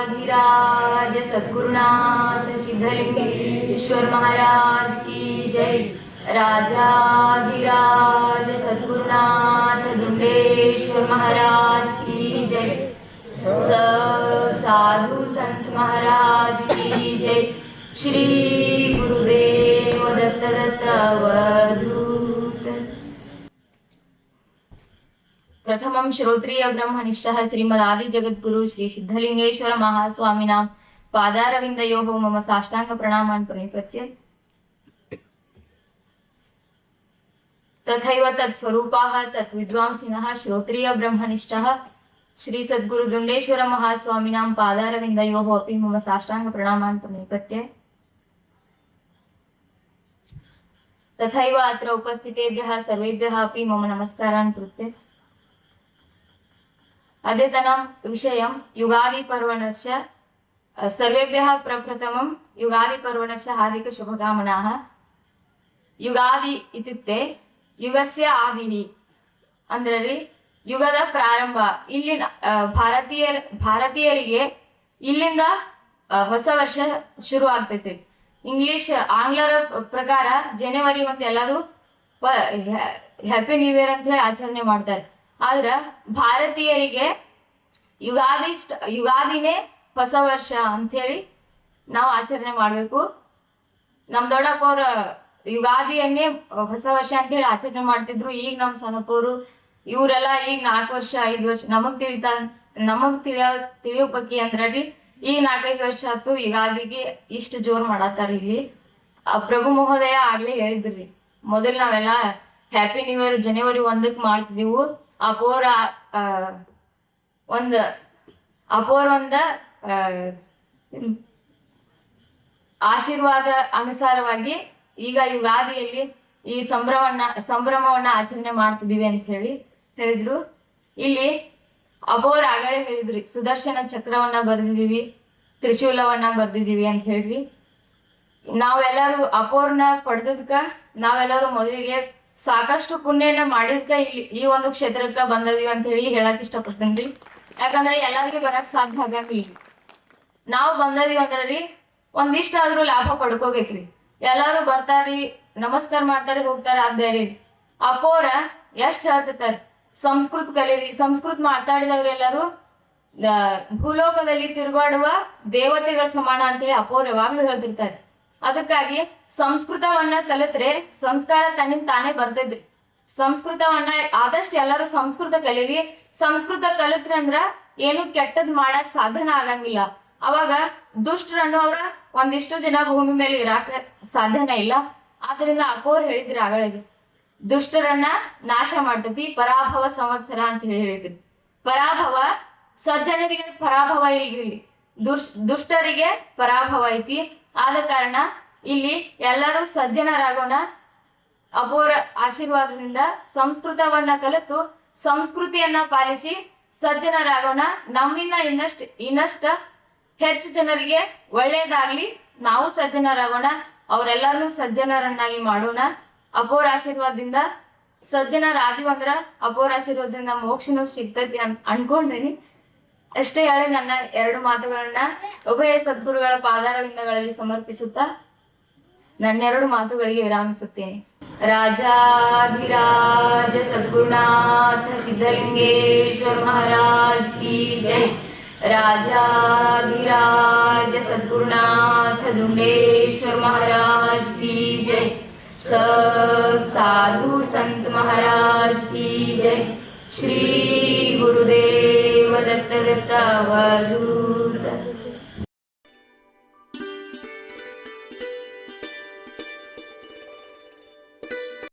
राजाधिराज सद्गुरुनाथ सिद्धलिंगेश्वर महाराज की जय। राजाधिराज सद्गुरुनाथ दुंडेश्वर महाराज की जय। सब साधु संत महाराज की जय। श्री गुरुदेव दत्त दत्त अवधूत। प्रथमं श्रोत्रिय ब्रह्मनिष्ठः श्रीमदादि जगद्गुरु श्री सिद्धलिंगेश्वर महास्वामिनां पादारविन्दयोः मम साष्टांग प्रणामान् प्रणिपत्य तथैव तत्स्वरूपाः तत्विद्वांसिनः श्रोत्रिय ब्रह्मनिष्ठः श्री सद्गुरु दुंडेश्वर महास्वामिनां पादारविन्दयोः अपि मम साष्टांग प्रणामान् प्रणिपत्य तथैव अत्र उपस्थितेभ्यः सर्वेभ्यः अपि मम नमस्कारान् कृत्य अद्यतनं विषयं युगादिपर्वणस्य सर्वेभ्यः प्रप्रथमं युगादिपर्वणस्य हार्दिकशुभकामनाः। युगादि इत्युक्ते युगस्य आदिः ಅಂದ್ರೆ ಯುಗದ ಪ್ರಾರಂಭ। ಇಲ್ಲಿನ ಭಾರತೀಯರಿಗೆ ಇಲ್ಲಿಂದ ಹೊಸ ವರ್ಷ ಶುರು ಆಗ್ತೈತಿ। ಆಂಗ್ಲರ ಪ್ರಕಾರ ಜನವರಿ 1 ಎಲ್ಲರೂ ಹ್ಯಾಪಿ ನ್ಯೂ ಇಯರ್ ಅಂತ ಹೇಳಿ ಆಚರಣೆ ಮಾಡ್ತಾರೆ। ಆದ್ರೆ ಭಾರತೀಯರಿಗೆ ಯುಗಾದಿನೇ ಹೊಸ ವರ್ಷ ಅಂತ ಹೇಳಿ ನಾವು ಆಚರಣೆ ಮಾಡಬೇಕು। ನಮ್ಮ ದೊಡ್ಡಪ್ಪವ್ರ ಯುಗಾದಿಯನ್ನೇ ಹೊಸ ವರ್ಷ ಅಂತ ಹೇಳಿ ಆಚರಣೆ ಮಾಡ್ತಿದ್ರು। ಈಗ ನಮ್ಮ ಸಣ್ಣಪ್ಪವರು ಇವರೆಲ್ಲ ಈಗ 4 ವರ್ಷ 5 ವರ್ಷ ನಮಗ್ ತಿಳಿಯೋ ಬಗ್ಗೆ ಅಂದ್ರಲ್ಲಿ ಈಗ 4-5 ವರ್ಷ ಆಯ್ತು ಯುಗಾದಿಗೆ ಇಷ್ಟು ಜೋರ್ ಮಾಡತ್ತಾರ। ಇಲ್ಲಿ ಪ್ರಭು ಮಹೋದಯ ಆಗ್ಲೇ ಹೇಳಿದ್ರಿ, ಮೊದಲು ನಾವೆಲ್ಲ ಹ್ಯಾಪಿ ನ್ಯೂ ಇಯರ್ ಜನವರಿ 1ಕ್ಕೆ ಮಾಡ್ತಿದ್ದೀವು। ಅಪೋರ ಒಂದ ಆಶೀರ್ವಾದ ಅನುಸಾರವಾಗಿ ಈಗ ಯುಗಾದಿಯಲ್ಲಿ ಈ ಸಂಭ್ರಮವನ್ನ ಆಚರಣೆ ಮಾಡ್ತಿದೀವಿ ಅಂತ ಹೇಳಿದ್ರು। ಇಲ್ಲಿ ಅಬೋರ್ ಆಗಲೇ ಹೇಳಿದ್ರಿ, ಸುದರ್ಶನ ಚಕ್ರವನ್ನ ಬರ್ದಿದೀವಿ, ತ್ರಿಶೂಲವನ್ನ ಬರ್ದಿದೀವಿ ಅಂತ ಹೇಳ್ರಿ। ನಾವೆಲ್ಲರೂ ಅಪೋರ್ನ ಪಡೆದದ್ಕ ನಾವೆಲ್ಲರೂ ಮೊದಲಿಗೆ ಸಾಕಷ್ಟು ಪುಣ್ಯನ ಮಾಡಿದ್ಕ ಈ ಒಂದು ಕ್ಷೇತ್ರಕ್ಕೆ ಬಂದದೀವಿ ಅಂತ ಹೇಳಿ ಹೇಳಕ್ ಇಷ್ಟಪಡ್ತೇನ್ರಿ। ಯಾಕಂದ್ರೆ ಎಲ್ಲರಿಗೂ ಬರಕ್ ಸಾಧ್ಯ ಆಗಂಗಿಲ್ಲ। ನಾವು ಬಂದದೀವಿ ಅಂದ್ರಿ ಒಂದಿಷ್ಟಾದ್ರೂ ಲಾಭ ಪಡ್ಕೋಬೇಕ್ರಿ। ಎಲ್ಲಾರು ಬರ್ತಾರಿ, ನಮಸ್ಕಾರ ಮಾಡ್ತಾರೆ, ಹೋಗ್ತಾರೆ, ಅದ್ ಬೇರೆ। ಅಪೋರ ಎಷ್ಟ್ ಹೇಳ್ತಿರ್ತಾರೆ ಸಂಸ್ಕೃತ ಕಲೀರಿ, ಸಂಸ್ಕೃತ ಮಾತಾಡಿದವ್ರೆಲ್ಲರೂ ಭೂಲೋಕದಲ್ಲಿ ತಿರುಗಾಡುವ ದೇವತೆಗಳ ಸಮಾನ ಅಂತೇಳಿ ಅಪೋರ್ ಯಾವಾಗ್ಲೂ ಹೇಳ್ತಿರ್ತಾರೆ। ಅದಕ್ಕಾಗಿ ಸಂಸ್ಕೃತವನ್ನ ಕಲಿತ್ರೆ ಸಂಸ್ಕಾರ ತನ್ನಿಂದ ತಾನೇ ಬರ್ತಿದ್ರಿ। ಸಂಸ್ಕೃತವನ್ನ ಆದಷ್ಟು ಎಲ್ಲರೂ ಸಂಸ್ಕೃತ ಕಲೀರಿ। ಸಂಸ್ಕೃತ ಕಲಿತ್ರೆ ಅಂದ್ರ ಏನು ಕೆಟ್ಟದ್ ಮಾಡಕ್ ಸಾಧನ ಆಗಂಗಿಲ್ಲ। ಅವಾಗ ದುಷ್ಟರನ್ನು ಅವ್ರ ಒಂದಿಷ್ಟು ಜನ ಭೂಮಿ ಮೇಲೆ ಇರಾಕ ಸಾಧ್ಯನೇ ಇಲ್ಲ। ಆದ್ರಿಂದ ಅಪೋರ್ ಹೇಳಿದ್ರಿ ಆಗಳಿಗೆ ದುಷ್ಟರನ್ನ ನಾಶ ಮಾಡ್ತತಿ, ಪರಾಭವ ಸಂವತ್ಸರ ಅಂತ ಹೇಳಿದ್ರಿ। ಪರಾಭವ ಸಜ್ಜನರಿಗೆ ಪರಾಭವ ಇಲ್ರಿ, ದುಷ್ಟರಿಗೆ ಪರಾಭವ ಐತಿ। ಆದ ಕಾರಣ ಇಲ್ಲಿ ಎಲ್ಲರೂ ಸಜ್ಜನರಾಗೋಣ। ಅಪೋರ ಆಶೀರ್ವಾದದಿಂದ ಸಂಸ್ಕೃತವನ್ನ ಕಲಿತು ಸಂಸ್ಕೃತಿಯನ್ನ ಪಾಲಿಸಿ ಸಜ್ಜನರಾಗೋಣ। ನಮ್ಮಿಂದ ಇನ್ನಷ್ಟ ಹೆಚ್ಚು ಜನರಿಗೆ ಒಳ್ಳೇದಾಗ್ಲಿ, ನಾವು ಸಜ್ಜನರಾಗೋಣ, ಅವರೆಲ್ಲರೂ ಸಜ್ಜನರನ್ನಾಗಿ ಮಾಡೋಣ। ಅಪೋರ ಆಶೀರ್ವಾದದಿಂದ ಸಜ್ಜನರಾದಿವಂದ್ರ ಅಪೋರ ಆಶೀರ್ವಾದದಿಂದ ಮೋಕ್ಷನೂ ಸಿಗ್ತೈತಿ ಅನ್ಕೊಂಡೇನಿ। ಅಷ್ಟೇ ಹೇಳಿ ನನ್ನ 2 ಮಾತುಗಳನ್ನ ಉಭಯ ಸದ್ಗುರುಗಳ ಪಾದಾರವಿಂದಗಳಲ್ಲಿ ಸಮರ್ಪಿಸುತ್ತಾ ನನ್ನ 2 ಮಾತುಗಳಿಗೆ ವಿರಾಮಿಸುತ್ತೇನೆ। राजाधिराज सद्गुरुनाथ सिद्धलिंगेश्वर महाराज की जय। राजाधिराज सद्गुरुनाथ दुंडेश्वर महाराज की जय। सब साधु संत महाराज की जय। श्री गुरुदेव दत्त दत्त अवधूत।